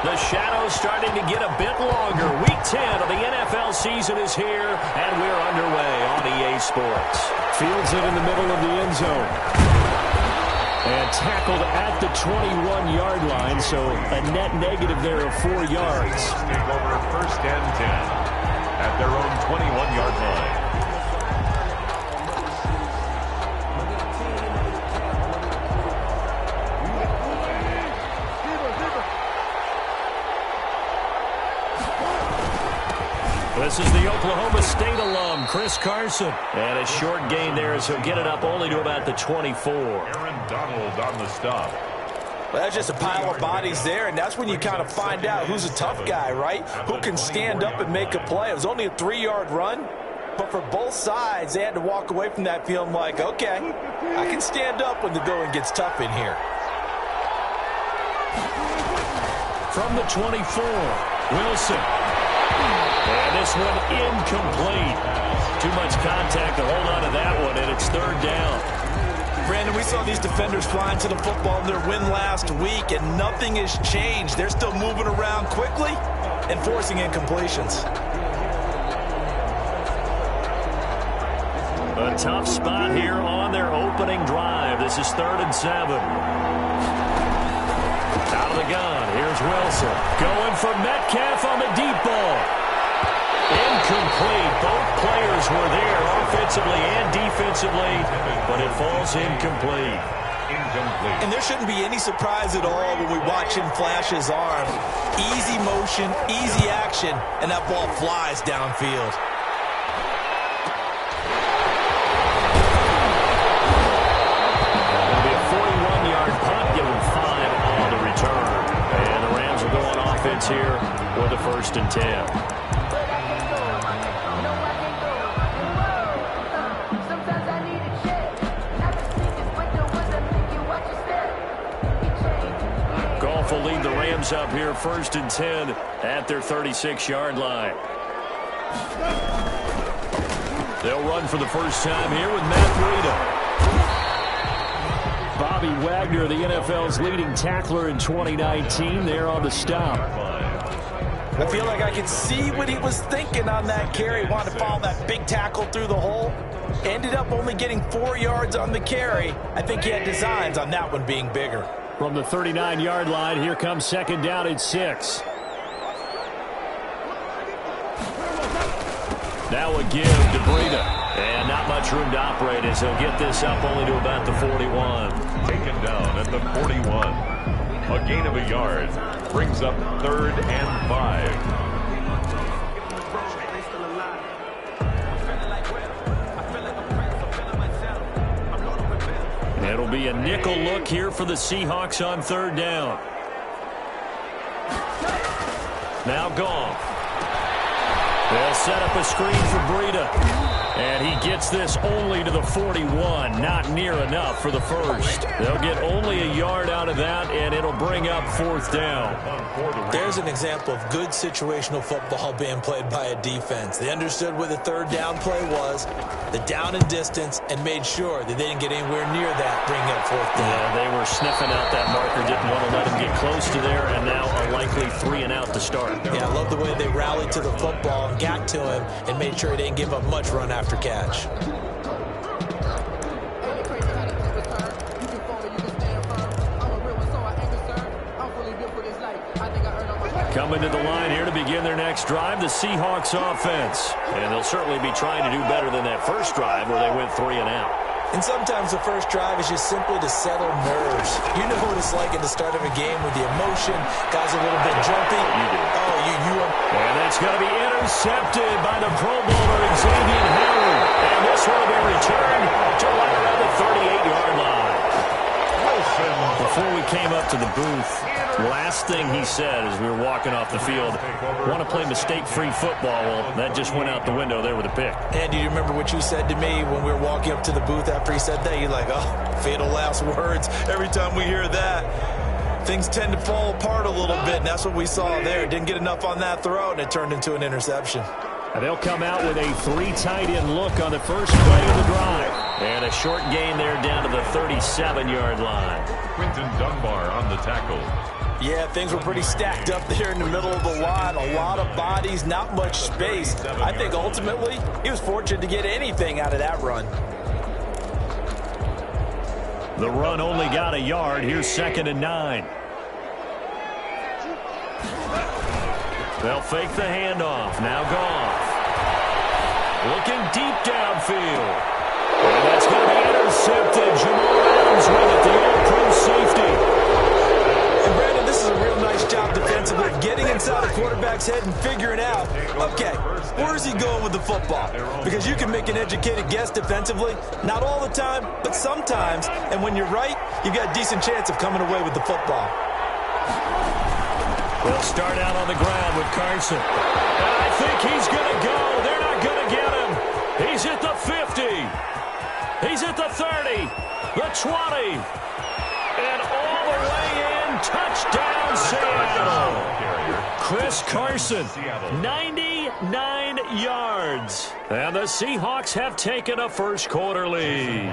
The shadow's starting to get a bit longer. Week 10 of the NFL season is here, and we're underway on EA Sports. Fields it in the middle of the end zone. And tackled at the 21-yard line, so a net negative there of 4 yards. Take over 1st and 10 at their own 21-yard line. This is the Oklahoma State alum, Chris Carson. And a short gain there as he'll get it up only to about the 24. Aaron Donald on the stop. Well, that's just a pile of bodies there, and that's when you kind of find out who's a tough guy, right? Who can stand up and make a play. It was only a 3-yard run, but for both sides, they had to walk away from that feeling like, okay, I can stand up when the going gets tough in here. From the 24, Wilson. And this one incomplete. Too much contact to hold on to that one, and it's 3rd down. Brandon, we saw these defenders flying to the football in their win last week, and nothing has changed. They're still moving around quickly and forcing incompletions. A tough spot here on their opening drive. This is 3rd and 7. Out of the gun, here's Wilson. Going for Metcalf on the deep ball. Incomplete. Both players were there offensively and defensively, but it falls incomplete. And there shouldn't be any surprise at all when we watch him flash his arm. Easy motion, easy action, and that ball flies downfield. It'll be a 41-yard punt, giving 5 on the return. And the Rams will go on offense here with a 1st and 10. Will lead the Rams up here 1st and 10 at their 36-yard line. They'll run for the first time here with Matt Breida. Bobby Wagner, the NFL's leading tackler in 2019, there on the stop. I feel like I could see what he was thinking on that carry. Wanted to follow that big tackle through the hole. Ended up only getting 4 yards on the carry. I think he had designs on that one being bigger. From the 39-yard line, here comes 2nd down and 6. Now a give to Breida. And not much room to operate as he'll get this up only to about the 41. Taken down at the 41. A gain of a yard. Brings up 3rd and 5. It'll be a nickel look here for the Seahawks on 3rd down. Now gone. They'll set up a screen for Breida. And he gets this only to the 41. Not near enough for the first. They'll get only a yard out of that, and it'll bring up 4th down. There's an example of good situational football being played by a defense. They understood where the 3rd down play was, the down and distance, and made sure that they didn't get anywhere near that, bringing up 4th down. Yeah, they were sniffing out that marker, didn't want to let him get close to there, and now a likely 3 and out to start. Yeah, I love the way they rallied to the football and got to him and made sure he didn't give up much run after catch. Coming to the line here to begin their next drive, the Seahawks offense. And they'll certainly be trying to do better than that first drive where they went 3 and out. And sometimes the first drive is just simply to settle nerves. You know what it's like at the start of a game with the emotion. Guys a little bit jumpy. You do. Oh, you are. And that's going to be intercepted by the Pro Bowler Xavier Howard. And this one will be returned to right around the 38-yard line. Before we came up to the booth, last thing he said as we were walking off the field, want to play mistake-free football. Well, that just went out the window there with a pick. And do you remember what you said to me when we were walking up to the booth after he said that? You're like, oh, fatal last words. Every time we hear that, things tend to fall apart a little bit, and that's what we saw there. Didn't get enough on that throw, and it turned into an interception. And they'll come out with a 3 tight end look on the first play of the drive. And a short gain there down to the 37-yard line. Quinton Dunbar on the tackle. Yeah, things were pretty stacked up there in the middle of the line. A lot of bodies, not much space. I think ultimately he was fortunate to get anything out of that run. The run only got a yard. Here's 2nd and 9. They'll fake the handoff. Now Goff. Looking deep downfield. And that's going to be intercepted. Jamal Adams with it, the all-pro safety. And Brandon, this is a real nice job defensively, getting inside the quarterback's head and figuring out, okay, where's he going with the football? Because you can make an educated guess defensively, not all the time, but sometimes. And when you're right, you've got a decent chance of coming away with the football. They'll start out on the ground with Carson. And I think he's going to go. They're not going to get him. He's at the 50. He's at the 30. The 20. And all the way in. Touchdown, Seattle. Chris Carson, 99 yards. And the Seahawks have taken a first-quarter lead.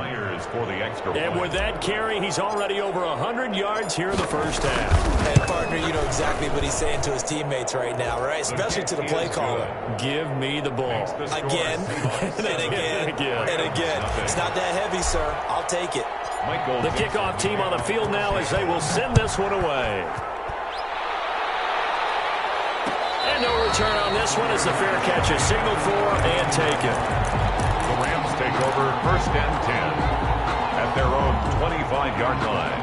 And with that carry, he's already over 100 yards here in the first half. And, partner, you know exactly what he's saying to his teammates right now, right? Especially to the play caller. Give me the ball. Again, and again, and again. It's not that heavy, sir. I'll take it. The kickoff team on the field now as they will send this one away. And no return on this one as the fair catch is signaled for and taken. The Rams take over 1st and 10 at their own 25-yard line.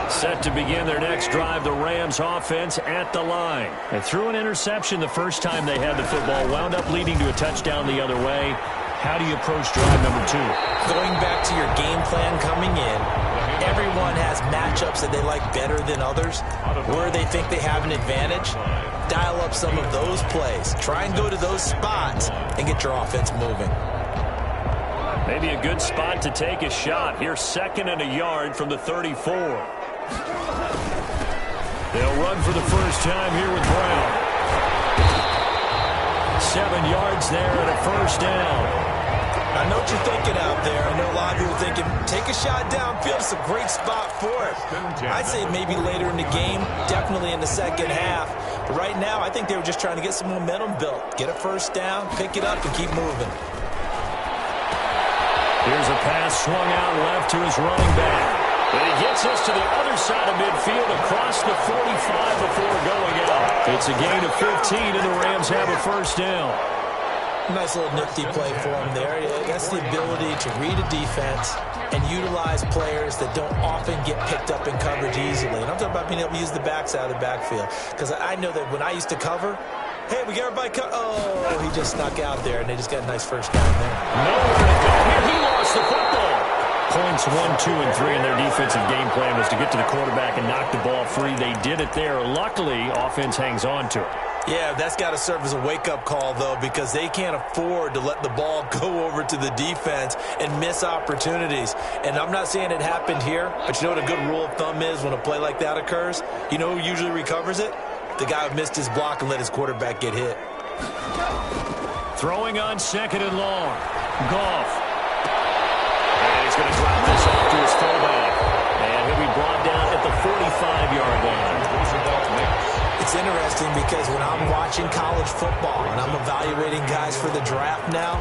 Set to begin their next drive, the Rams offense at the line. They threw an interception the first time they had the football, wound up leading to a touchdown the other way. How do you approach drive number 2? Going back to your game plan coming in, everyone has matchups that they like better than others, where they think they have an advantage. Dial up some of those plays. Try and go to those spots and get your offense moving. Maybe a good spot to take a shot. Here's 2nd and a yard from the 34. They'll run for the first time here with Brown. 7 yards there and a first down. I know what you're thinking out there. I know a lot of people are thinking, take a shot downfield. It's a great spot for it. I'd say maybe later in the game, definitely in the second half. But right now, I think they were just trying to get some momentum built. Get a first down, pick it up, and keep moving. Here's a pass swung out left to his running back. And he gets us to the other side of midfield across the 45 before going out. It's a gain of 15, and the Rams have a first down. Nice little nifty play for him there. That's the ability to read a defense and utilize players that don't often get picked up in coverage easily. And I'm talking about being able to use the backside of the backfield. Because I know that when I used to cover, hey, we got everybody oh, he just snuck out there, and they just got a nice first down there. Nowhere to go here. He lost the football. Points 1, 2, and 3 in their defensive game plan was to get to the quarterback and knock the ball free. They did it there. Luckily, offense hangs on to it. Yeah, that's got to serve as a wake-up call, though, because they can't afford to let the ball go over to the defense and miss opportunities. And I'm not saying it happened here, but you know what a good rule of thumb is when a play like that occurs? You know who usually recovers it? The guy who missed his block and let his quarterback get hit. Throwing on 2nd and long. Goff. And he's going to drop this off to his fullback. And he'll be brought down at the 45-yard line. It's interesting because when I'm watching college football and I'm evaluating guys for the draft now,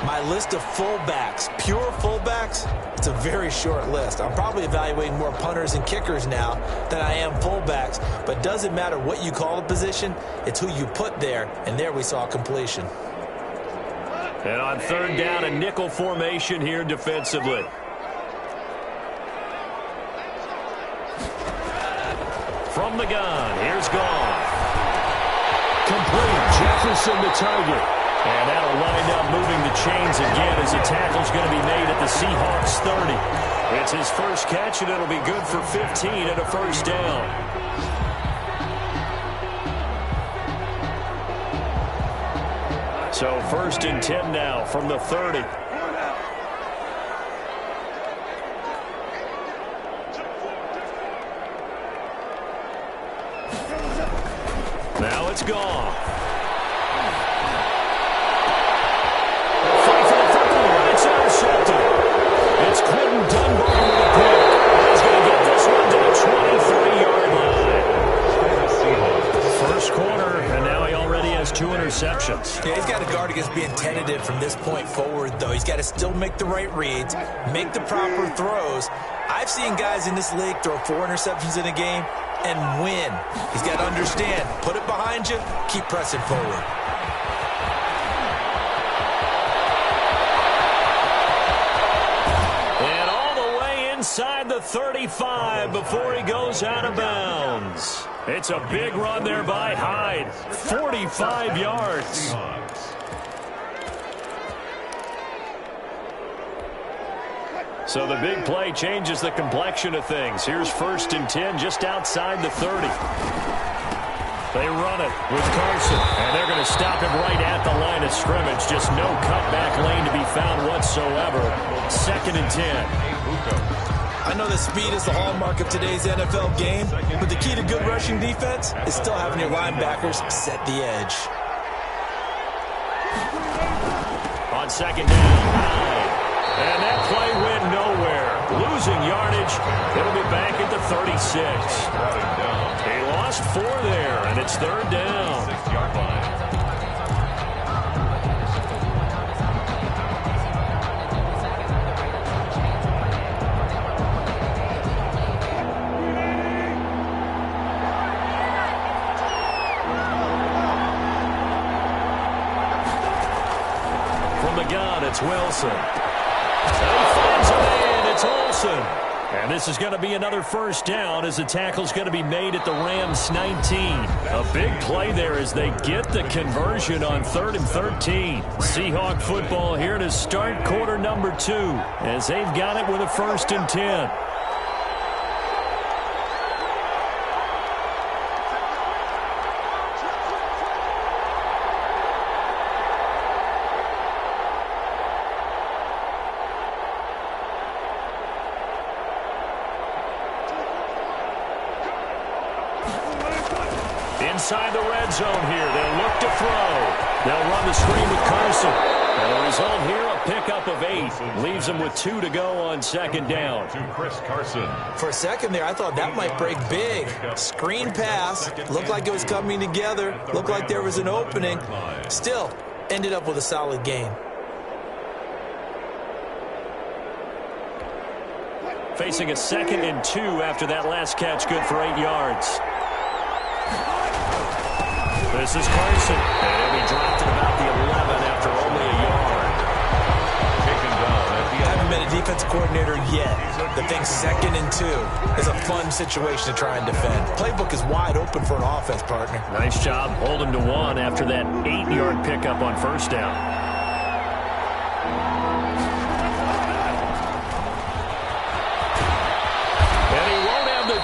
my list of fullbacks, pure fullbacks, it's a very short list. I'm probably evaluating more punters and kickers now than I am fullbacks, but it doesn't matter what you call a position, it's who you put there, and there we saw completion. And on 3rd down, a nickel formation here defensively. From the gun, here's Goff. Complete, Jefferson the target. And that'll wind up moving the chains again as the tackle's going to be made at the Seahawks 30. It's his first catch, and it'll be good for 15 and a first down. So 1st and 10 now from the 30. Now it's Goff. Fight for the football. It's intercepted. It's Quentin Dunbar with a from this point forward, though. He's got to still make the right reads, make the proper throws. I've seen guys in this league throw 4 interceptions in a game and win. He's got to understand, put it behind you, keep pressing forward. And all the way inside the 35 before he goes out of bounds. It's a big run there by Hyde. 45 yards. So the big play changes the complexion of things. Here's 1st and 10 just outside the 30. They run it with Carson, and they're going to stop him right at the line of scrimmage. Just no cutback lane to be found whatsoever. 2nd and 10. I know that speed is the hallmark of today's NFL game, but the key to good rushing defense is still having your linebackers set the edge. On 2nd down, and that play went nowhere. Losing yardage. It'll be back at the 36. He lost 4 there, and it's 3rd down. 6-yard line. From the gun, it's Wilson. And he finds a man. It's Olsen. And this is going to be another 1st down as the tackle's going to be made at the Rams 19. A big play there as they get the conversion on 3rd and 13. Seahawk football here to start quarter number 2 as they've got it with a 1st and 10. Inside the red zone here. They'll look to throw. They'll run the screen with Carson. And the result here, a pickup of 8. Leaves them with 2 to go on 2nd down. To Chris Carson. For a second there, I thought that might break big. Screen pass. Looked like it was coming together. Looked like there was an opening. Still, ended up with a solid gain. Facing a 2nd and 2 after that last catch, good for 8 yards. This is Carson. And he dropped at about the 11 after only a yard. Taken down at the I haven't been a defense coordinator yet. The thing's 2nd and 2 is a fun situation to try and defend. Playbook is wide open for an offense, partner. Nice job holding to 1 after that 8-yard pickup on 1st down.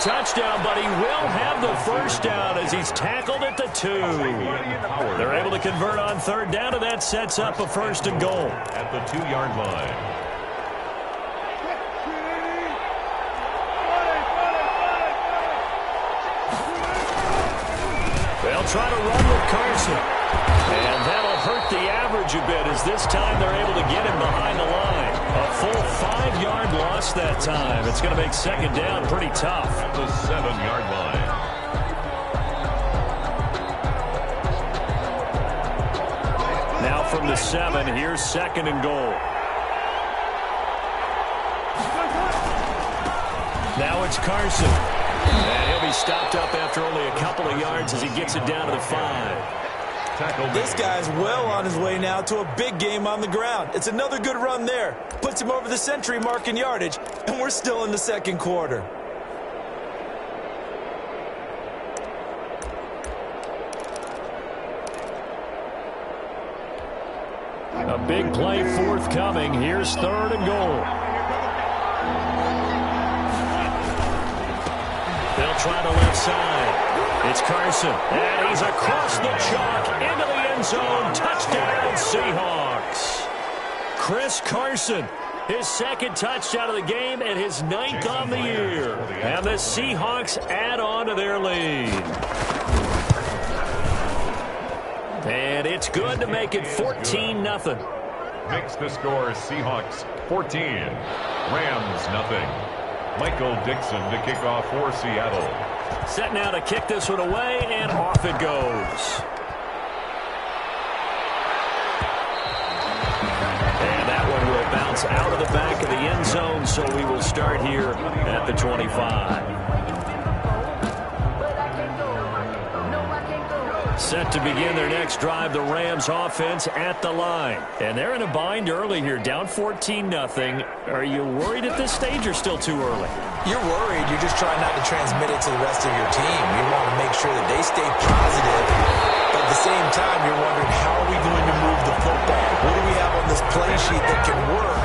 Touchdown, but he will have the 1st down as he's tackled at the 2. They're able to convert on 3rd down, and that sets up a 1st and goal. At the 2-yard line. They'll try to run with Carson. And that'll hurt the average a bit as this time they're able to get him behind the line. A full 5-yard loss that time. It's going to make 2nd down pretty tough. At the 7-yard line. Now from the 7, here's 2nd and goal. Now it's Carson. And he'll be stopped up after only a couple of yards as he gets it down to the 5. This guy's well on his way now to a big game on the ground. It's another good run there. Puts him over the century mark in yardage, and we're still in the 2nd quarter. A big play forthcoming. Here's 3rd and goal. They'll try the left side. It's Carson, and he's across the chalk into the end zone. Touchdown, Seahawks. Chris Carson, his 2nd touchdown of the game and his 9th on the year. And the Seahawks add on to their lead. And it's good to make it 14-0. Makes the score Seahawks 14. Rams nothing. Michael Dixon to kick off for Seattle. Set now to kick this one away, and off it goes. offense out of the back of the end zone, so we will start here at the 25. Set to begin their next drive, the Rams offense at the line. And they're in a bind early here, down 14-0. Are you worried at this stage or still too early? You're worried. You're just trying not to transmit it to the rest of your team. You want to make sure that they stay positive. But at the same time, you're wondering, how are we going to move the football? What do we have on this play sheet that can work?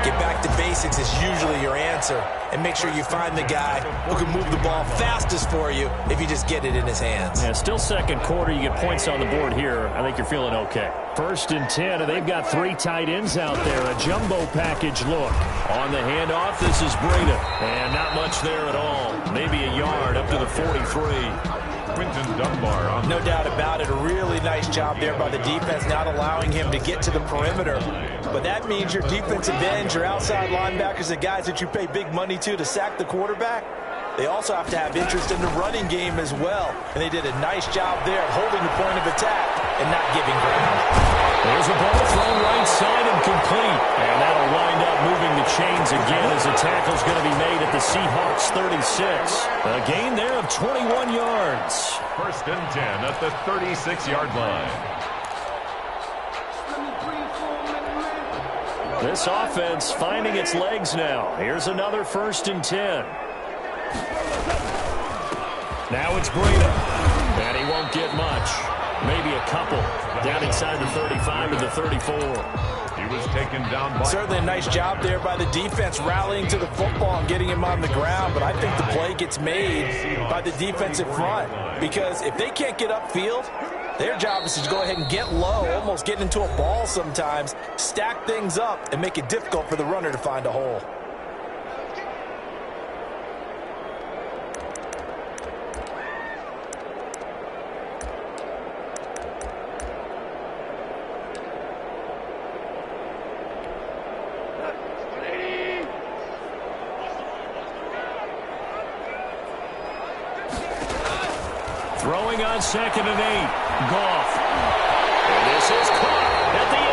Get back to basics is usually your answer. And make sure you find the guy who can move the ball fastest for you if you just get it in his hands. Yeah, still second quarter. You get points on the board here. I think you're feeling okay. 1st and 10, and they've got 3 tight ends out there. A jumbo package look. On the handoff, this is Breida. And not much there at all. Maybe a yard up to the 43. Quinton Dunbar on. No doubt about it. A really nice job there by the defense, not allowing him to get to the perimeter. But that means your defensive ends, your outside linebackers, the guys that you pay big money to sack the quarterback, they also have to have interest in the running game as well. And they did a nice job there holding the point of attack and not giving ground. There's a ball thrown right side and complete. And that'll wind up moving the chains again as the tackle's going to be made at the Seahawks 36. A gain there of 21 yards. 1st and 10 at the 36-yard line. This offense finding its legs now. Here's another 1st and 10. Now it's Breida. And he won't get much. Maybe a couple. Down inside the 35 to the 34. He was taken down by... Certainly a nice job there by the defense rallying to the football and getting him on the ground. But I think the play gets made by the defensive front. Because if they can't get upfield, their job is to go ahead and get low, almost get into a ball sometimes, stack things up, and make it difficult for the runner to find a hole. Throwing on 2nd and 8. Goff. And this is caught at the 8.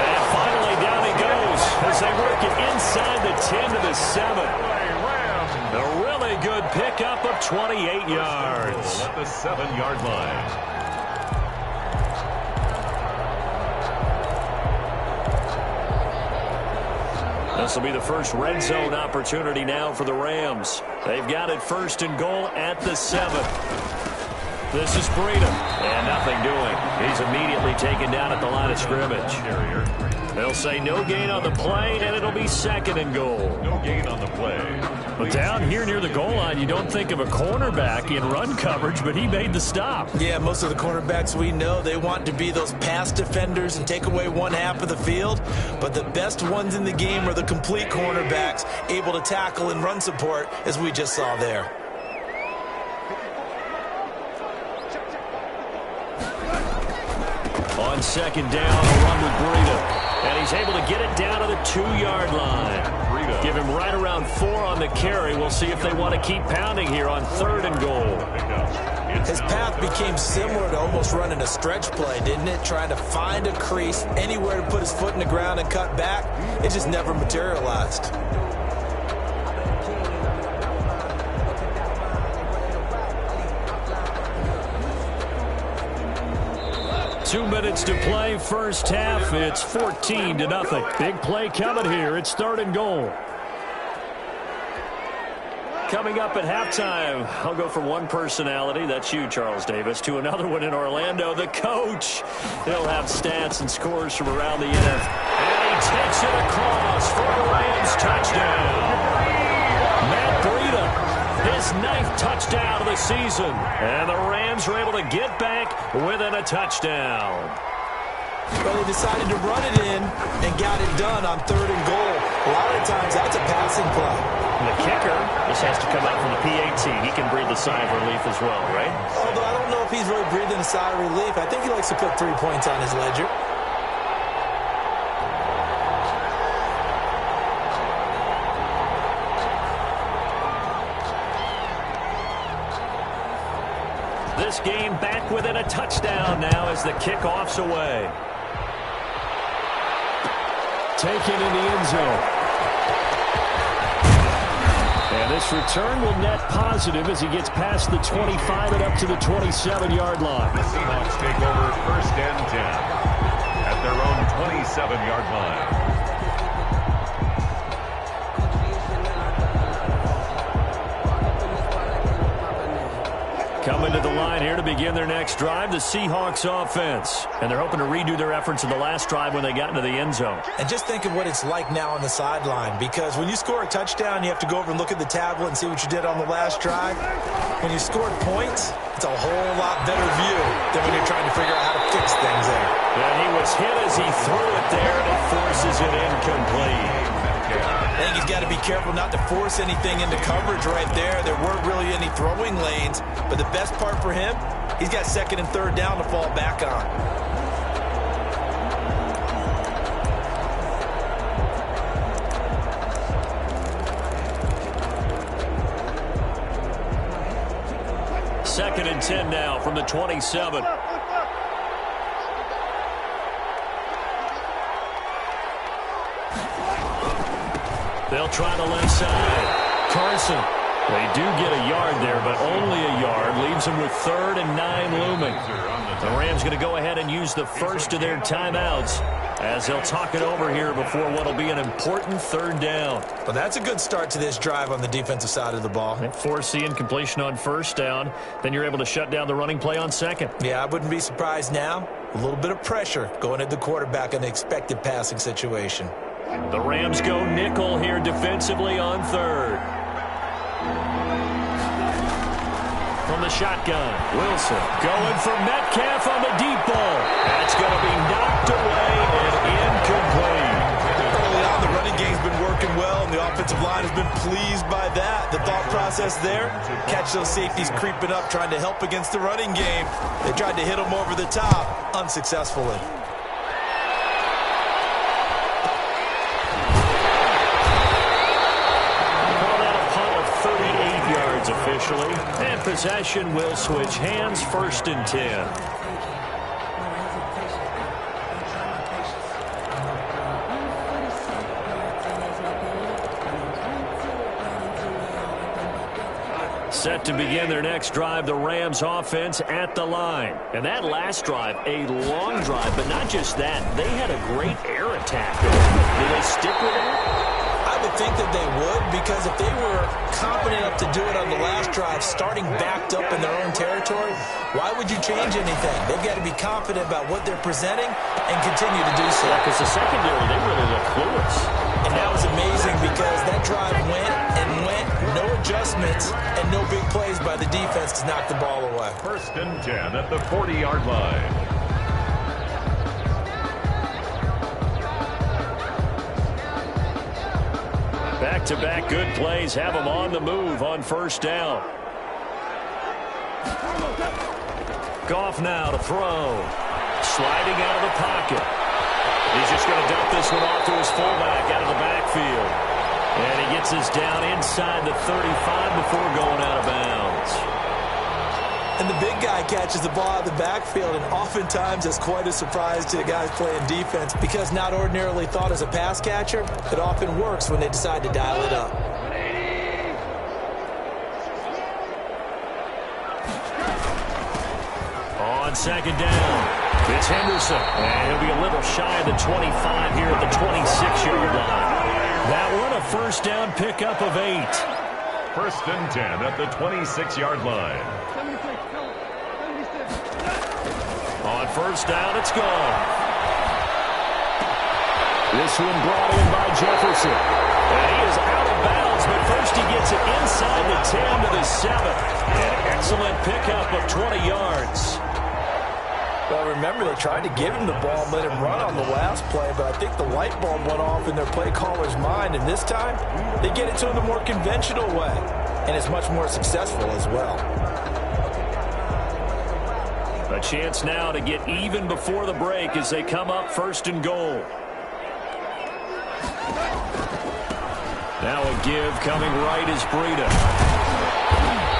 And finally down he goes as they work it inside the 10 to the 7. A really good pickup of 28 yards. At the 7-yard line. This will be the first red zone opportunity now for the Rams. They've got it 1st and goal at the 7. This is Breida. And nothing doing. He's immediately taken down at the line of scrimmage. They'll say no gain on the play, and it'll be 2nd and goal. No gain on the play. But down here near the goal line, you don't think of a cornerback in run coverage, but he made the stop. Yeah, most of the cornerbacks we know, they want to be those pass defenders and take away one half of the field. But the best ones in the game are the complete cornerbacks, able to tackle and run support, as we just saw there. On 2nd down, a run with Breida. And he's able to get it down to the 2-yard line. Give him right around 4 on the carry. We'll see if they want to keep pounding here on 3rd and goal. His path became similar to almost running a stretch play, didn't it? Trying to find a crease, anywhere to put his foot in the ground and cut back. It just never materialized. Two minutes to play, first half. It's 14-0. Big play coming here. It's 3rd and goal. Coming up at halftime, I'll go from one personality, that's you, Charles Davis, to another one in Orlando, the coach. He'll have stats and scores from around the NFL. And he takes it across for a Rams touchdown. Matt Breida, his 9th touchdown of the season. And the Rams are able to get back within a touchdown. Well, they decided to run it in and got it done on 3rd and goal. A lot of times, that's a passing play. And the kicker just has to come out from the PAT. He can breathe a sigh of relief as well, right? Although I don't know if he's really breathing a sigh of relief. I think he likes to put 3 points on his ledger. This game back within a touchdown now as the kickoff's away. taken in the end zone. And this return will net positive as he gets past the 25 and up to the 27-yard line. The Seahawks take over 1st and 10 at their own 27-yard line. Coming to the line here to begin their next drive, the Seahawks offense. And they're hoping to redo their efforts in the last drive when they got into the end zone. And just think of what it's like now on the sideline, because when you score a touchdown, you have to go over and look at the tablet and see what you did on the last drive. When you scored points, it's a whole lot better view than when you're trying to figure out how to fix things there. And he was hit as he threw it there, and it forces it incomplete. I think he's got to be careful not to force anything into coverage right there. There weren't really any throwing lanes, but the best part for him, he's got 2nd and 3rd down to fall back on. Second and 10 now from the 27. They'll try the left side. Carson. They do get a yard there, but only a yard. Leaves them with 3rd and 9 looming. The Rams going to go ahead and use the first of their timeouts as they'll talk it over here before what will be an important 3rd down. Well, that's a good start to this drive on the defensive side of the ball. They force the incompletion on 1st down. Then you're able to shut down the running play on 2nd. Yeah, I wouldn't be surprised now. A little bit of pressure going at the quarterback in the expected passing situation. The Rams go nickel here defensively on 3rd. From the shotgun, Wilson going for Metcalf on the deep ball. That's going to be knocked away and incomplete. Early on, the running game's been working well, and the offensive line has been pleased by that. The thought process there, catch those safeties creeping up, trying to help against the running game. They tried to hit them over the top, unsuccessfully. Officially, and possession will switch hands. 1st and 10. Set to begin their next drive, the Rams offense at the line. And that last drive, a long drive, but not just that. They had a great air attack. Do they stick with it? I would think that they would, because if they were confident enough to do it on the last drive, starting backed up in their own territory, why would you change anything? They've got to be confident about what they're presenting and continue to do so. Yeah, because the secondary, they really look clueless. And that was amazing because that drive went and went, no adjustments, and no big plays by the defense to knock the ball away. 1st and 10 at the 40-yard line. Back-to-back good plays have them on the move on 1st down. Goff now to throw. Sliding out of the pocket. He's just going to dump this one off to his fullback out of the backfield. And he gets this down inside the 35 before going out of bounds. And the big guy catches the ball out of the backfield, and oftentimes it's quite a surprise to the guys playing defense because not ordinarily thought as a pass catcher, it often works when they decide to dial it up. On 2nd down, it's Henderson, and he'll be a little shy of the 25 here at the 26-yard line. That one a 1st down pickup of 8. 1st and 10 at the 26-yard line. On 1st down, it's gone. This one brought in by Jefferson. And he is out of bounds, but first he gets it inside the 10 to the 7. An excellent pickup of 20 yards. Well, remember, they tried to give him the ball and let him run on the last play, but I think the light bulb went off in their play caller's mind, and this time they get it to him the more conventional way, and it's much more successful as well. A chance now to get even before the break as they come up 1st and goal. Now a give coming right is Breida.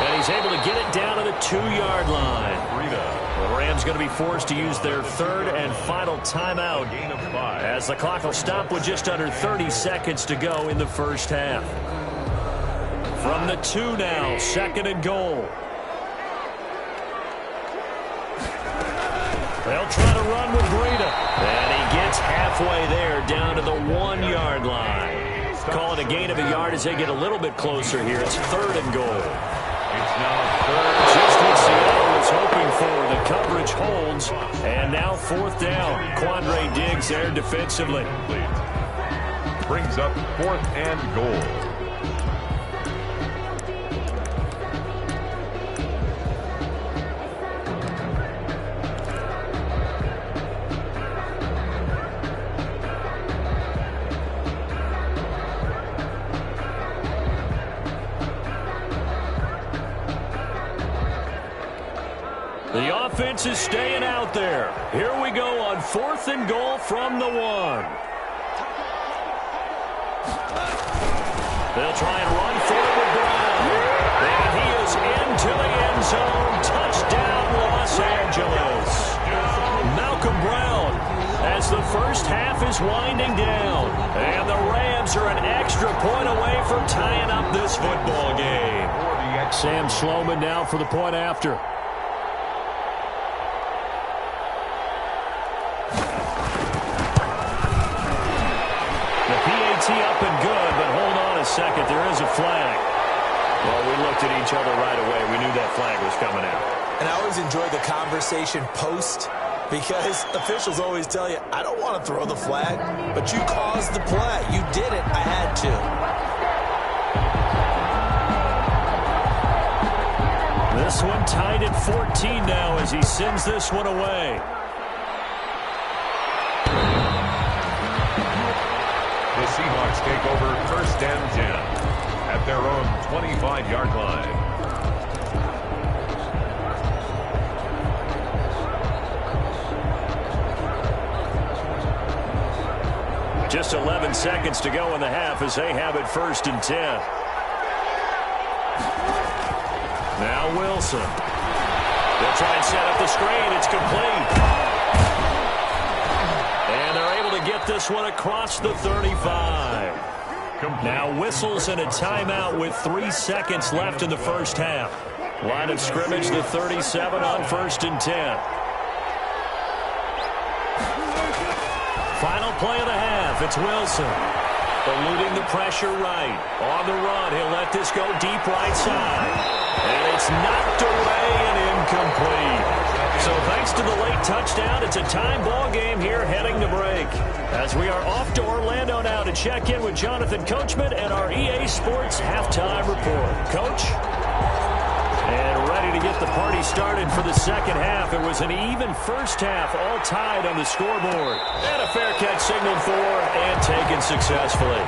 And he's able to get it down to the 2-yard line. The Rams going to be forced to use their third and final timeout as the clock will stop with just under 30 seconds to go in the first half. From the 2 now, 2nd and goal. They'll try to run with Breida. And he gets halfway there down to the 1-yard line. Call it a gain of a yard as they get a little bit closer here. It's 3rd and goal. It's now 3rd. Just what Seattle was hoping for. The coverage holds. And now 4th down. Quandre Diggs there defensively. Brings up 4th and goal. The offense is staying out there. Here we go on 4th and goal from the 1. They'll try and run for it with Brown. And he is into the end zone. Touchdown, Los Angeles. Malcolm Brown as the first half is winding down. And the Rams are an extra point away from tying up this football game. Sam Sloman now for the point after. Up and good, but hold on a second. There is a flag. Well, we looked at each other right away. We knew that flag was coming out. And I always enjoy the conversation post because officials always tell you, I don't want to throw the flag, but you caused the play. You did it. I had to. This one tied at 14 now as he sends this one away. The Seahawks take over 1st and 10 at their own 25-yard line. Just 11 seconds to go in the half as they have it 1st and 10. Now Wilson. They'll try and set up the screen. It's complete. And they're able to get this one across the 35. Now whistles and a timeout with 3 seconds left in the first half. Line of scrimmage, the 37 on 1st and 10. Final play of the half. It's Wilson. Eluding the pressure right. On the run, he'll let this go deep right side. And it's knocked away and incomplete. So thanks to the late touchdown, it's a time ball game here heading to break. As we are off to Orlando now to check in with Jonathan Coachman and our EA Sports halftime report. Coach? And ready to get the party started for the second half. It was an even first half, all tied on the scoreboard. And a fair catch signaled for and taken successfully.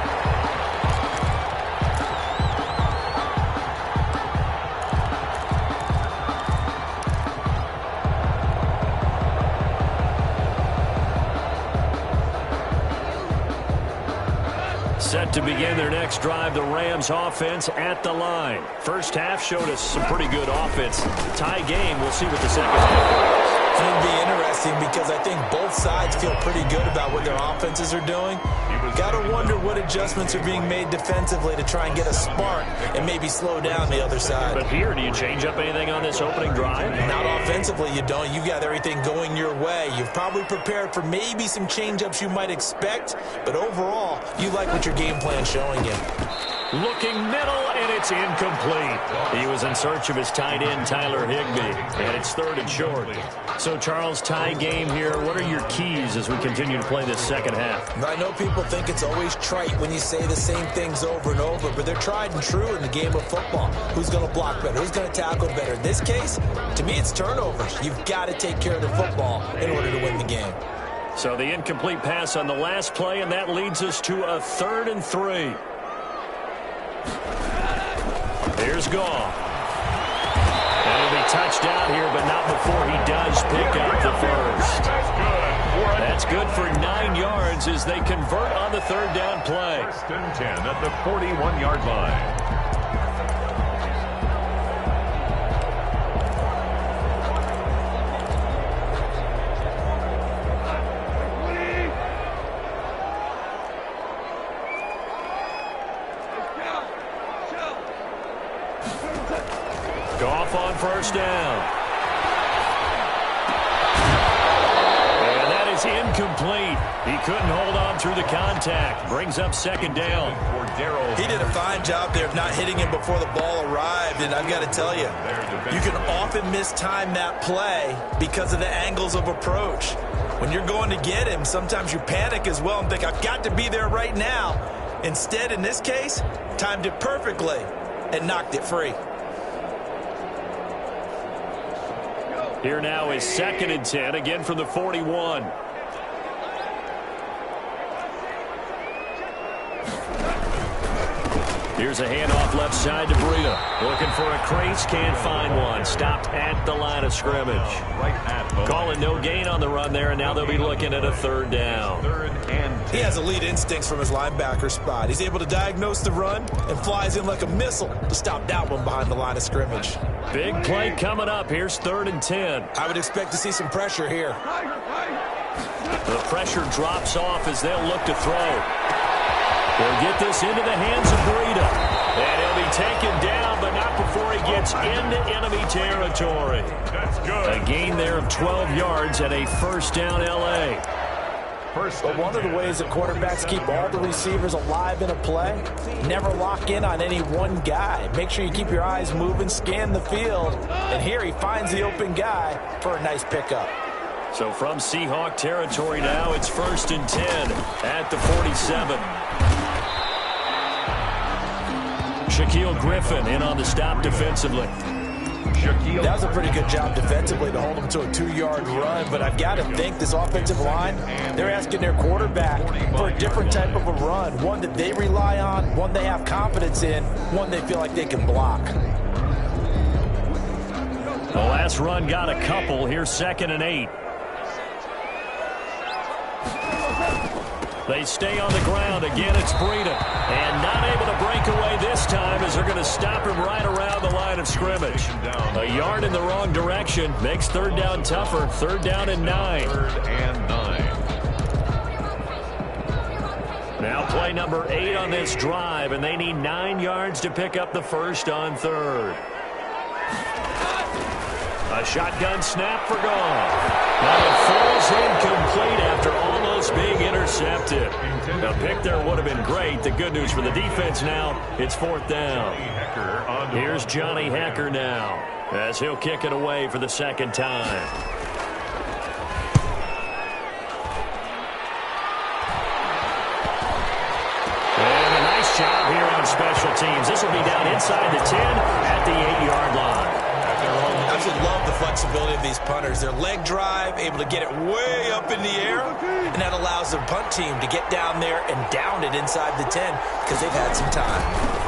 Set to begin their next drive, the Rams offense at the line. First half showed us some pretty good offense. Tie game, we'll see what the second half is. It'll be interesting because I think both sides feel pretty good about what their offenses are doing. Got to wonder what adjustments are being made defensively to try and get a spark and maybe slow down the other side. But here, do you change up anything on this opening drive? Not offensively, you don't. You got everything going your way. You've probably prepared for maybe some change-ups you might expect, but overall, you like what your game plan's showing you. Looking middle, and it's incomplete. He was in search of his tight end, Tyler Higbee, and it's 3rd and short. So, Charles, tie game here. What are your keys as we continue to play this second half? I know people think it's always trite when you say the same things over and over, but they're tried and true in the game of football. Who's going to block better? Who's going to tackle better? In this case, to me, it's turnovers. You've got to take care of the football in order to win the game. So the incomplete pass on the last play, and that leads us to a 3rd and 3. Here's Goff. And He'll be touched out here, but not before he does pick up the first. That's good for 9 yards as they convert on the third down play. 1st and 10 at the 41-yard line. Goff on first down. And that is incomplete. He couldn't hold on through the contact. Brings up second down. He did a fine job there of not hitting him before the ball arrived, and I've got to tell you, you can often mistime that play because of the angles of approach. When you're going to get him, sometimes you panic as well and think, I've got to be there right now. Instead, in this case, timed it perfectly and knocked it free. Here now is 2nd and 10, again from the 41. Here's a handoff left side to Breida. Looking for a crease, can't find one. Stopped at the line of scrimmage. Calling no gain on the run there, and now they'll be looking at a third down. He has elite instincts from his linebacker spot. He's able to diagnose the run and flies in like a missile to stop that one behind the line of scrimmage. Big play coming up. Here's 3rd and 10. I would expect to see some pressure here. The pressure drops off as they'll look to throw. They'll get this into the hands of Breida. And he'll be taken down, but not before he gets into enemy territory. That's good. A gain there of 12 yards and a first down L.A. But one of the ways that quarterbacks keep all the receivers alive in a play, never lock in on any one guy. Make sure you keep your eyes moving, scan the field. And here he finds the open guy for a nice pickup. So from Seahawk territory now, it's 1st and 10 at the 47. Shaquille Griffin in on the stop defensively. That was a pretty good job defensively to hold him to a 2-yard run, but I've got to think this offensive line, they're asking their quarterback for a different type of a run, one that they rely on, one they have confidence in, one they feel like they can block. The last run got a couple. Here's 2nd and 8. They stay on the ground. Again, it's Breida. And not able to break away this time as they're going to stop him right around the line of scrimmage. A yard in the wrong direction makes third down tougher. 3rd down and 9. 3rd and 9. Now play number 8 on this drive, and they need 9 yards to pick up the first on 3rd. A shotgun snap for Goff. Now it falls incomplete after almost being intercepted. A pick there would have been great. The good news for the defense now, it's 4th down. Here's Johnny Hekker now as he'll kick it away for the 2nd time. And a nice job here on special teams. This will be down inside the 10 at the 8-yard line. I absolutely love the flexibility of these punters. Their leg drive, able to get it way up in the air, and that allows their punt team to get down there and down it inside the 10 because they've had some time.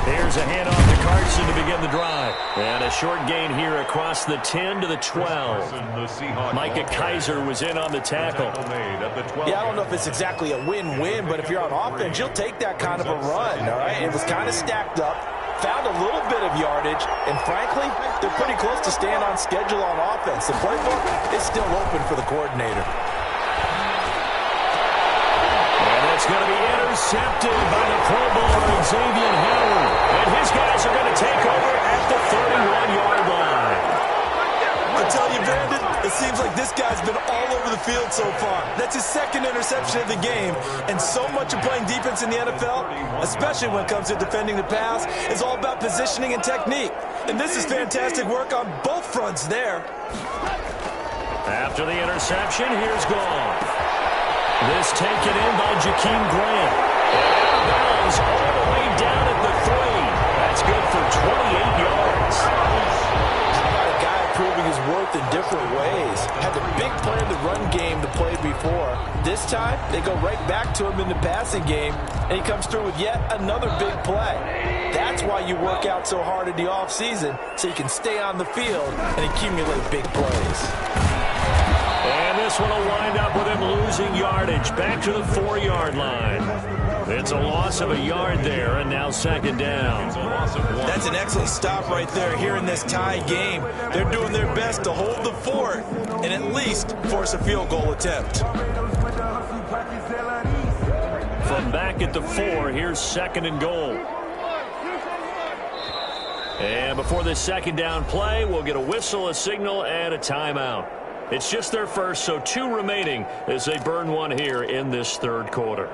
Here's a handoff to Carson to begin the drive. And a short gain here across the 10 to the 12. Micah Kaiser was in on the tackle. Yeah, I don't know if it's exactly a win-win, but if you're on offense, you'll take that kind of a run, all right? It was kind of stacked up, found a little bit of yardage, and frankly, they're pretty close to staying on schedule on offense. The playbook is still open for the coordinator. And it's going to be intercepted by the Pro Bowler, Xavier Howard. And his guys are going to take over at the 31-yard line. I tell you, Brandon, it seems like this guy's been all over the field so far. That's his second interception of the game. And so much of playing defense in the NFL, especially when it comes to defending the pass, is all about positioning and technique. And this is fantastic work on both fronts there. After the interception, here's Goff. This taken in by Jakeem Grant. And out of bounds all the way down at the 3. That's good for 28 yards. How about a guy proving his worth in different different ways. Had the big play in the run game to play before. This time, they go right back to him in the passing game, and he comes through with yet another big play. That's why you work out so hard in the offseason, so you can stay on the field and accumulate big plays. And this one will wind up with him losing yardage back to the 4-yard line. It's a loss of a yard there, and now second down. That's an excellent stop right there here in this tie game. They're doing their best to hold the fort and at least force a field goal attempt. From back at the 4, here's second and goal. And before this second down play, we'll get a whistle, a signal, and a timeout. It's just their first, so 2 remaining as they burn one here in this third quarter.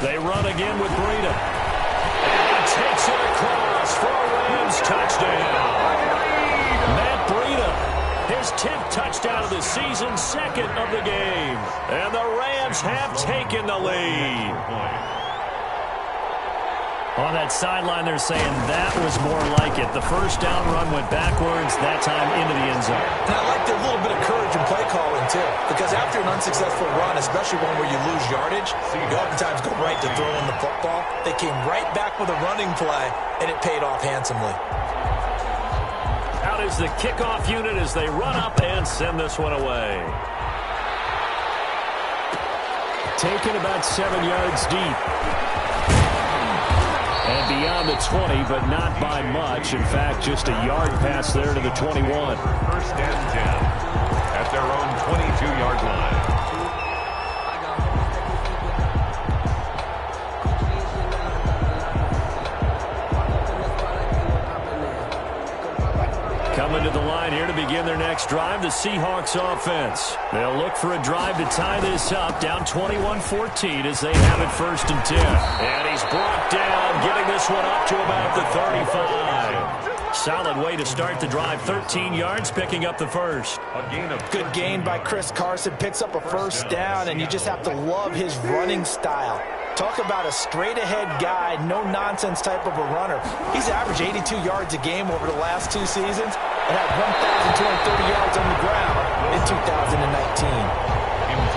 They run again with Breida. And he takes it across for a Rams touchdown. Matt Breida, his 10th touchdown of the season, second of the game. And the Rams have taken the lead. On that sideline, they're saying that was more like it. The first down run went backwards, that time into the end zone. And I like their little bit of courage in play calling, too. Because after an unsuccessful run, especially one where you lose yardage, you oftentimes go right to throwing the football. They came right back with a running play, and it paid off handsomely. Out is the kickoff unit as they run up and send this one away. Taken about 7 yards deep. And beyond the 20, but not by much. In fact, just a yard pass there to the 21. First and 10 at their own 22-yard line. Coming to the line here to begin their next drive, the Seahawks offense. They'll look for a drive to tie this up, down 21-14 as they have it first and 10. And he's brought down, getting this one up to about the 35. Solid way to start the drive, 13 yards, picking up the first. Good gain by Chris Carson, picks up a first down, and you just have to love his running style. Talk about a straight-ahead guy, no-nonsense type of a runner. He's averaged 82 yards a game over the last 2 seasons and had 1,230 yards on the ground in 2019.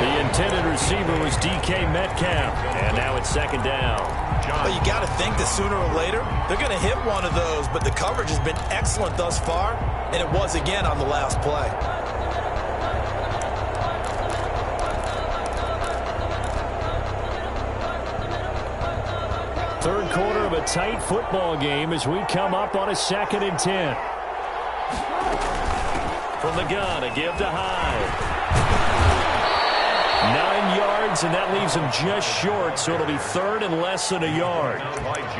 The intended receiver was DK Metcalf, and now it's second down. Well, you got to think that sooner or later they're going to hit one of those, but the coverage has been excellent thus far, and it was again on the last play. Third quarter of a tight football game as we come up on a second and 10. From the gun, a give to Hyde. 9 yards, and that leaves him just short, so it'll be third and less than a yard.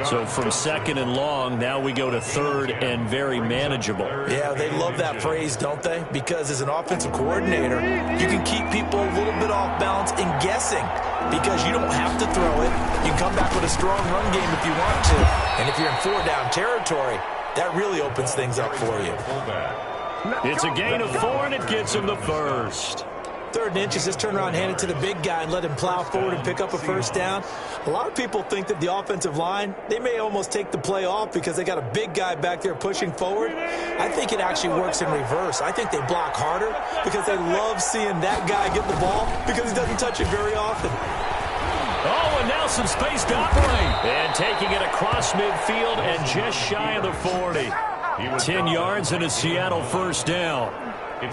So from second and long, now we go to third and very manageable. Yeah, they love that phrase, don't they? Because as an offensive coordinator, you can keep people a little bit off balance and guessing because you don't have to throw it. You can come back with a strong run game if you want to. And if you're in 4-down territory, that really opens things up for you. It's a gain of 4, and it gets him the first. 3rd and inches, just turn around, hand it to the big guy, and let him plow forward and pick up a first down. A lot of people think that the offensive line, they may almost take the play off because they got a big guy back there pushing forward. I think it actually works in reverse. I think they block harder because they love seeing that guy get the ball because he doesn't touch it very often. Oh, and now some space to operate. And taking it across midfield and just shy of the 40. 10 yards and a Seattle first down.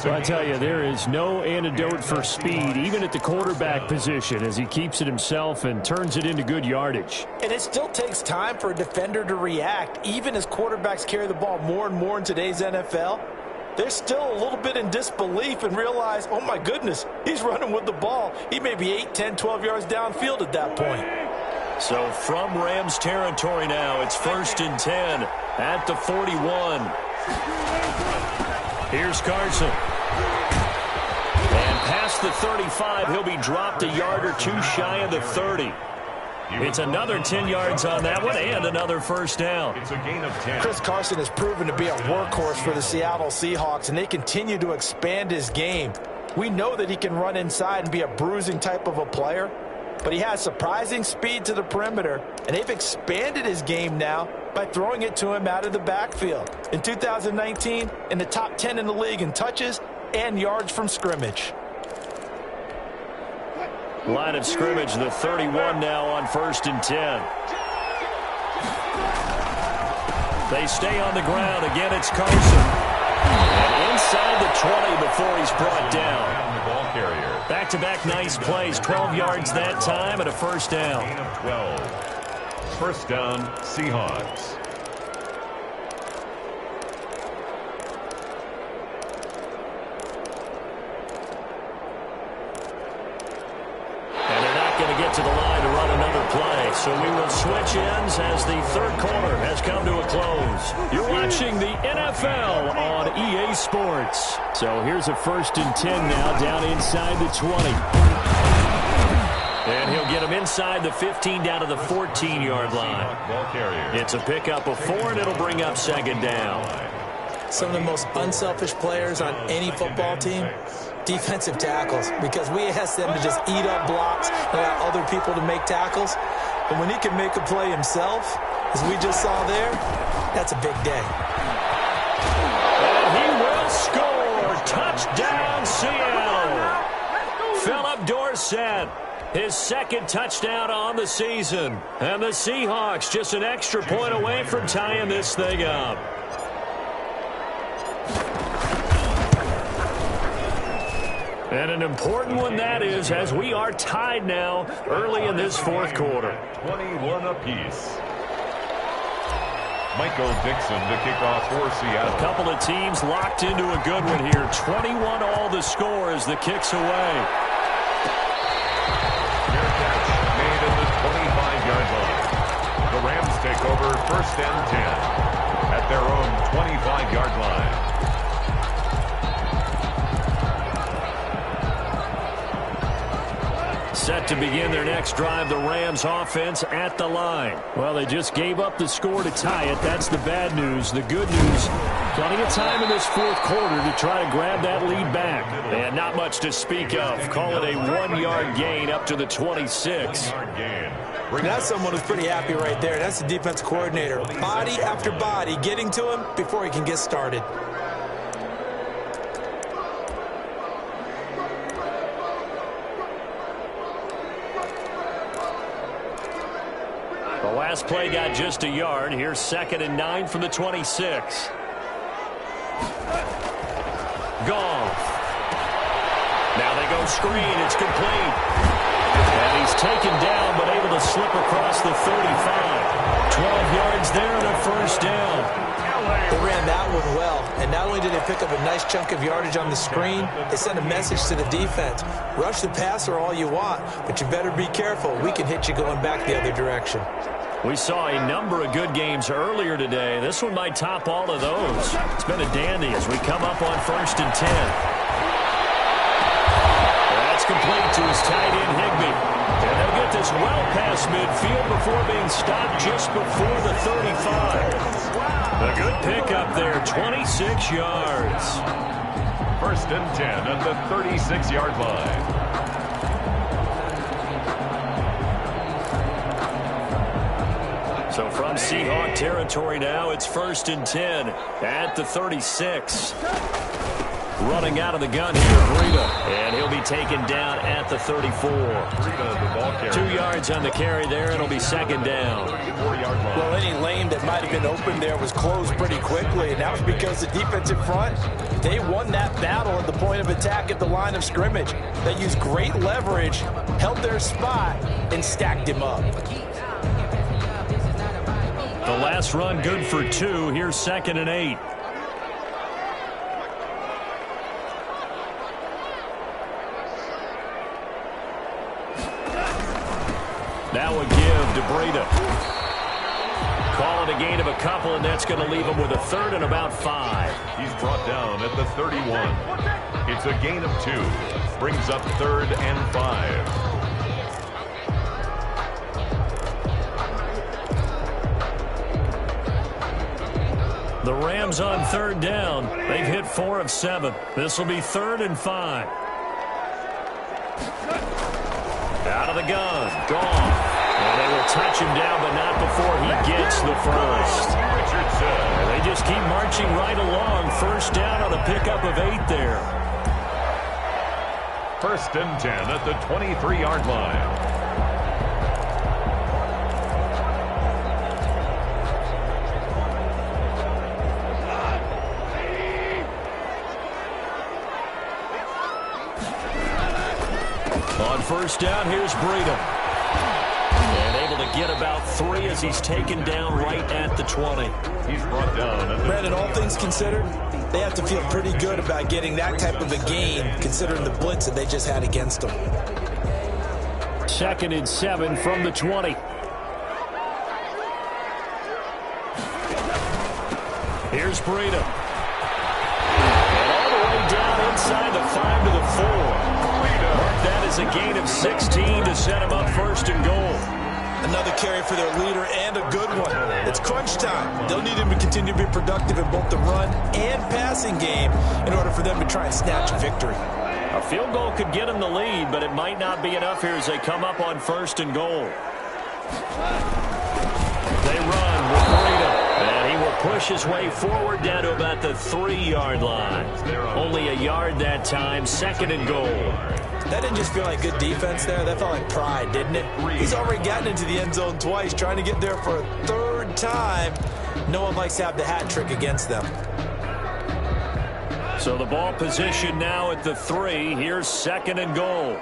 Well, I tell you, there is no antidote for speed, even at the quarterback position, as he keeps it himself and turns it into good yardage. And it still takes time for a defender to react. Even as quarterbacks carry the ball more and more in today's NFL, they're still a little bit in disbelief and realize, oh, my goodness, he's running with the ball. He may be 8, 10, 12 yards downfield at that point. So from Rams territory now, it's first and 10 at the 41. Here's Carson. And past the 35, he'll be dropped a yard or 2 shy of the 30. It's another 10 yards on that one and another first down. It's a gain of 10. Chris Carson has proven to be a workhorse for the Seattle Seahawks, and they continue to expand his game. We know that he can run inside and be a bruising type of a player, but he has surprising speed to the perimeter, and they've expanded his game now by throwing it to him out of the backfield. In 2019, in the top 10 in the league in touches and yards from scrimmage. Line of scrimmage, the 31 now on 1st and 10. They stay on the ground. Again, it's Carson. And inside the 20 before he's brought down. The ball carrier. Back-to-back nice plays. 12 yards that time and a first down. Gain of 12. First down, Seahawks. Get to the line to run another play. So we will switch ends as the third quarter has come to a close. You're watching the NFL on EA Sports. So here's a 1st and 10 now down inside the 20. And he'll get him inside the 15 down to the 14-yard line. It's a pickup of 4, and it'll bring up 2nd down. Some of the most unselfish players on any football team, defensive tackles, because we ask them to just eat up blocks and allow other people to make tackles. But when he can make a play himself, as we just saw there, that's a big day. And he will score. Touchdown, Seattle. Philip Dorsett, his 2nd touchdown on the season. And the Seahawks just an extra point away from tying this thing up. And an important one that is, as we are tied now early in this 4th quarter. 21 apiece. Michael Dixon to kick off for Seattle. A couple of teams locked into a good one here. 21 all the score as the kick's away. Fair catch made at the 25-yard line. The Rams take over 1st and 10 at their own 25-yard line. Set to begin their next drive, the Rams offense at the line. Well, they just gave up the score to tie it. That's the bad news. The good news, plenty of time in this 4th quarter to try to grab that lead back. And not much to speak of. Call it a 1-yard gain up to the 26. That's someone who's pretty happy right there. That's the defense coordinator. Body after body getting to him before he can get started. The last play got just a yard. Here's 2nd and 9 from the 26. Goff. Now they go screen. It's complete. And he's taken down, but able to slip across the 35. 12 yards there and a first down. They ran that one well, and not only did they pick up a nice chunk of yardage on the screen, they sent a message to the defense. Rush the passer all you want, but you better be careful. We can hit you going back the other direction. We saw a number of good games earlier today. This one might top all of those. It's been a dandy as we come up on 1st and 10. That's complete to his tight end, Higbee. And they'll get this well past midfield before being stopped just before the 35. A good pickup there, 26 yards. 1st and 10 at the 36-yard line. So from Seahawk territory now, it's 1st and 10 at the 36. Running out of the gun here, Breida. And he'll be taken down at the 34. Breida, the 2 yards on the carry there. It'll be 2nd down. Well, any lane that might have been open there was closed pretty quickly, and that was because the defensive front, they won that battle at the point of attack at the line of scrimmage. They used great leverage, held their spot, and stacked him up. The last run good for 2. Here's 2nd and 8. That would give to Breida. Call it a gain of a couple, and that's going to leave him with a 3rd and about 5. He's brought down at the 31. It's a gain of 2. Brings up 3rd and 5. The Rams on 3rd down. They've hit 4 of 7. This will be 3rd and 5. Out of the gun. Gone. And they will touch him down, but not before he gets the first. And they just keep marching right along. First down on a pickup of 8 there. First and 10 at the 23-yard line. On first down, here's Breida. And able to get about 3 as he's taken down right at the 20. He's brought down. Brandon, all things considered, they have to feel pretty good about getting that type of a gain, considering the blitz that they just had against them. 2nd and 7 from the 20. Here's Breida. And all the way down inside the 5 to the 4. Mark that as a gain of 16 to set him up first and goal. Another carry for their leader and a good one. It's crunch time. They'll need him to continue to be productive in both the run and passing game in order for them to try and snatch a victory. A field goal could get them the lead, but it might not be enough here as they come up on first and goal. They run with Breida, and he will push his way forward down to about the 3-yard line. Only a yard that time, 2nd and goal. That didn't just feel like good defense there. That felt like pride, didn't it? He's already gotten into the end zone twice, trying to get there for a 3rd time. No one likes to have the hat trick against them. So the ball position now at the 3. Here's 2nd and goal.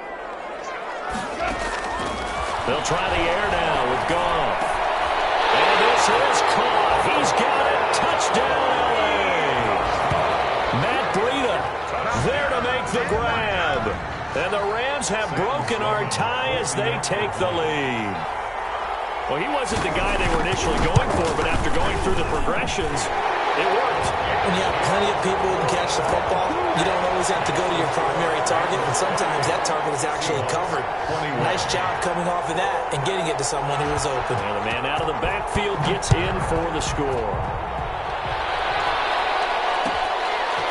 They'll try the air now with Goff. And this is caught. He's got it. Touchdown, LA. Matt Breida there to make the grab. And the Rams have broken our tie as they take the lead. Well, he wasn't the guy they were initially going for, but after going through the progressions, it worked. When you have plenty of people who can catch the football, you don't always have to go to your primary target, and sometimes that target is actually covered. Nice job coming off of that and getting it to someone who was open. And the man out of the backfield gets in for the score.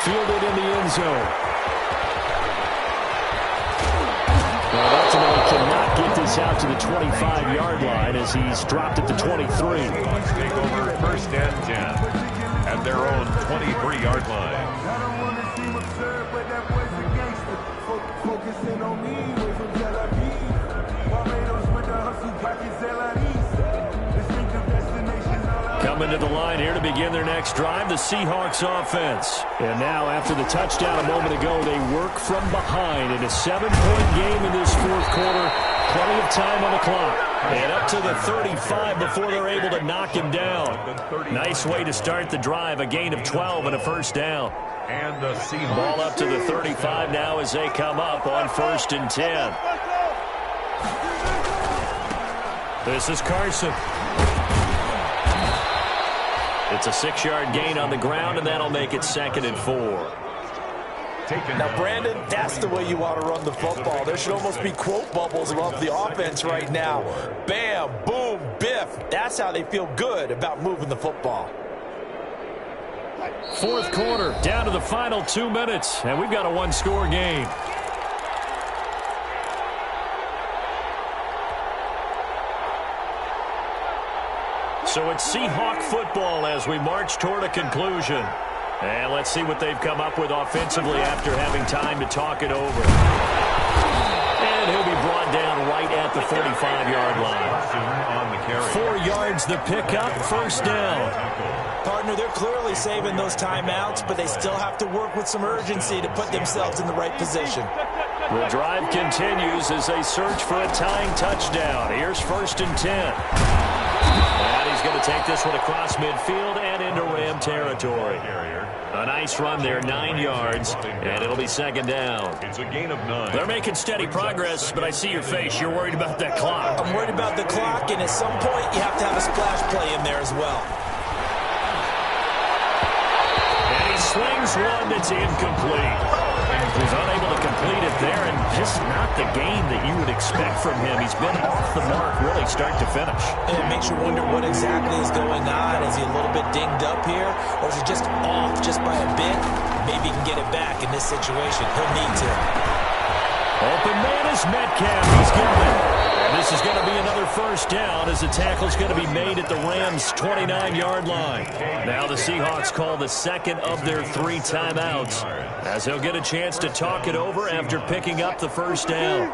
Fielded in the end zone. Well, ultimately cannot get this out to the 25-yard line as he's dropped at the 23. Take over first and 10 at their own 23-yard line. Coming to the line here to begin their next drive, the Seahawks offense. And now, after the touchdown a moment ago, they work from behind in a 7-point game in this 4th quarter. Plenty of time on the clock. And up to the 35 before they're able to knock him down. Nice way to start the drive, a gain of 12 and a first down. And the Seahawks. Ball up to the 35 now as they come up on 1st and 10. This is Carson. It's a 6-yard gain on the ground, and that'll make it 2nd and 4. Now, Brandon, that's the way you want to run the football. There should almost be quote bubbles above the offense right now. Bam, boom, biff. That's how they feel good about moving the football. 4th quarter, down to the final 2 minutes, and we've got a 1-score game. So it's Seahawk football as we march toward a conclusion. And let's see what they've come up with offensively after having time to talk it over. And he'll be brought down right at the 45-yard line. 4 yards the pickup, first down. Partner, they're clearly saving those timeouts, but they still have to work with some urgency to put themselves in the right position. The drive continues as they search for a tying touchdown. Here's 1st and 10. And he's going to take this one across midfield and into Ram territory. A nice run there, 9 yards, and it'll be 2nd down. It's a gain of 9. They're making steady progress, but I see your face. You're worried about that clock. I'm worried about the clock, and at some point you have to have a splash play in there as well. And he swings one that's incomplete. He's unable to complete it there, and just not the game that you would expect from him. He's been off the mark really start to finish. And it makes you wonder what exactly is going on. Is he a little bit dinged up here, or is he just off just by a bit? Maybe he can get it back in this situation. He'll need to. Open man is Metcalf. He's given it. And this is going to be another first down as the tackle's going to be made at the Rams' 29-yard line. Now the Seahawks call the second of their 3 timeouts as they'll get a chance to talk it over after picking up the first down.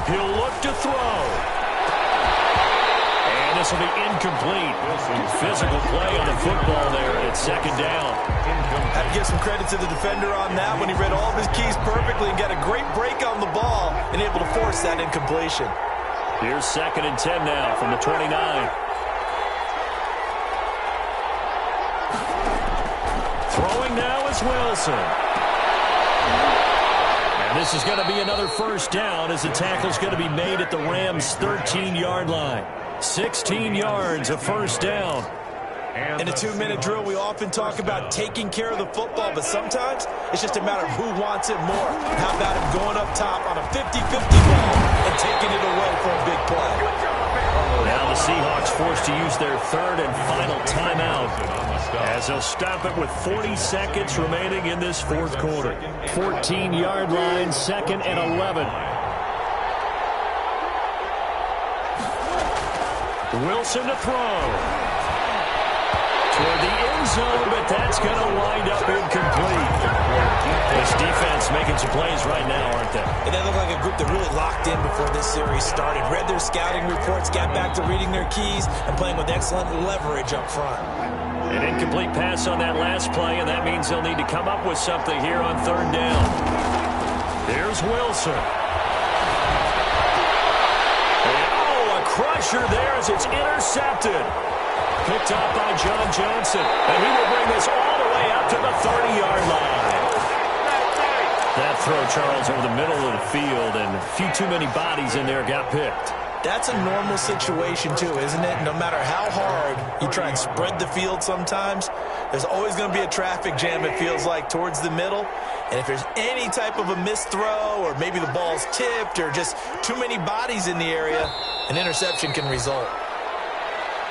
He'll look to throw. And this will be incomplete. Physical play on the football there at second down. Had to give some credit to the defender on that when he read all of his keys perfectly and got a great break on the ball and able to force that incompletion. Here's 2nd and 10 now from the 29. Throwing now is Wilson. And this is going to be another first down as the tackle's going to be made at the Rams' 13-yard line. 16 yards, a first down. In a 2-minute drill, we often talk about taking care of the football, but sometimes it's just a matter of who wants it more. How about him going up top on a 50-50 ball and taking it away for a big play? Now the Seahawks forced to use their 3rd and final timeout as they'll stop it with 40 seconds remaining in this 4th quarter. 14-yard line, 2nd and 11. Wilson to throw. Toward the end zone, but that's going to wind up incomplete. This defense making some plays right now, aren't they? And they look like a group that really locked in before this series started. Read their scouting reports, got back to reading their keys, and playing with excellent leverage up front. An incomplete pass on that last play, and that means they'll need to come up with something here on 3rd down. Here's Wilson. Crusher there as it's intercepted. Picked up by John Johnson. And he will bring this all the way up to the 30-yard line. That throw, Charles, over the middle of the field, and a few too many bodies in there got picked. That's a normal situation, too, isn't it? No matter how hard you try and spread the field sometimes, there's always going to be a traffic jam, it feels like, towards the middle. And if there's any type of a missed throw or maybe the ball's tipped or just too many bodies in the area, an interception can result.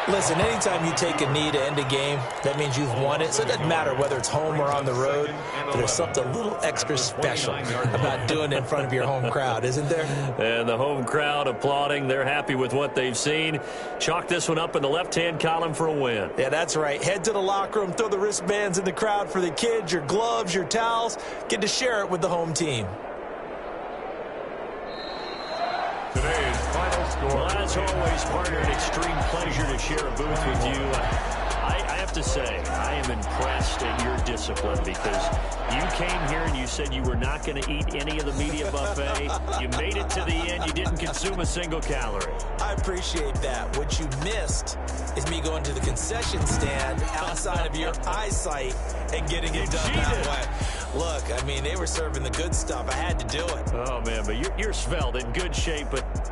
Listen, anytime you take a knee to end a game, that means you've won it. So it doesn't matter whether it's home or on the road. But there's something a little extra special about doing it in front of your home crowd, isn't there? And the home crowd applauding. They're happy with what they've seen. Chalk this one up in the left-hand column for a win. Yeah, that's right. Head to the locker room, throw the wristbands in the crowd for the kids, your gloves, your towels. Get to share it with the home team. Today's final score. Well, as always, partner, an extreme pleasure to share a booth with you. I have to say, I am impressed at your discipline because you came here and you said you were not going to eat any of the media buffet. You made it to the end. You didn't consume a single calorie. I appreciate that. What you missed is me going to the concession stand outside of your eyesight and getting it done that way. Look, I mean, they were serving the good stuff. I had to do it. Oh, man, but you're svelte, in good shape, but